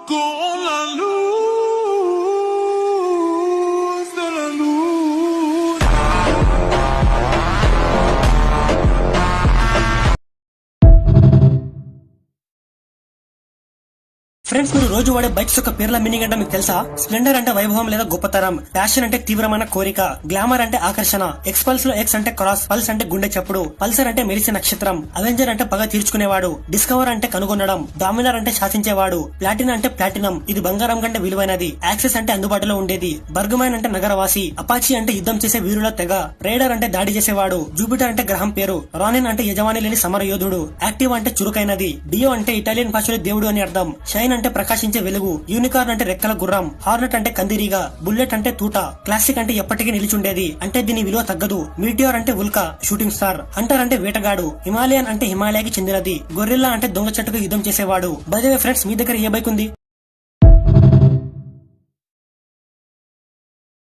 con la luz de la luna. Friends, మీరు రోజు వాడే బైక్స్ యొక్క పేర్ల మీనింగ్ అంటే మీకు తెలుసా? స్ప్లెండర్ అంటే వైభవం లేదా గొప్పతరం, ప్యాషన్ అంటే తీవ్రమైన కోరిక, గ్లామర్ అంటే ఆకర్షణ, ఎక్స్పల్స్ లో ఎక్స్ అంటే క్రాస్, పల్స్ అంటే గుండె చప్పుడు, పల్సర్ అంటే మెరిసే నక్షత్రం, అవెంజర్ అంటే పగ తీర్చుకునేవాడు, డిస్కవర్ అంటే కనుగొనడం, డామినర్ అంటే శాసించేవాడు, ప్లాటినం అంటే ప్లాటినం ఇది బంగారం కంటే విలువైనది, యాక్సెస్ అంటే అందుబాటులో ఉండేది, బర్గమైన్ అంటే నగరవాసి, అపాచీ అంటే యుద్ధం చేసే వీరుల తెగ, రైడర్ అంటే దాడి చేసేవాడు, జూపిటర్ అంటే గ్రహం పేరు, రానిన్ అంటే యజమాని లేని సమర యోధుడు, యాక్టివ్ అంటే చురుకైనది, డియో అంటే ఇటాలియన్ భాషలో దేవుడు అని అర్థం, షైన్ అంటే ప్రకాశించే వెలుగు, యూనికార్న్ అంటే రెక్కల గుర్రం, హార్నెట్ అంటే కందిరీగా, బుల్లెట్ అంటే తూట, క్లాసిక్ అంటే ఎప్పటికీ నిలిచుండేది అంటే దీని విలువ తగ్గదు, మీటియోర్ అంటే ఉల్కా షూటింగ్ స్టార్, హంటర్ అంటే వేటగాడు, హిమాలయన్ అంటే హిమాలయకి చెందినది, గొరిల్లా అంటే దొంగ చెట్టుకు యుద్ధం చేసేవాడు. బై ద వే ఫ్రెండ్స్, మీ దగ్గర ఏ బైక్ ఉంది?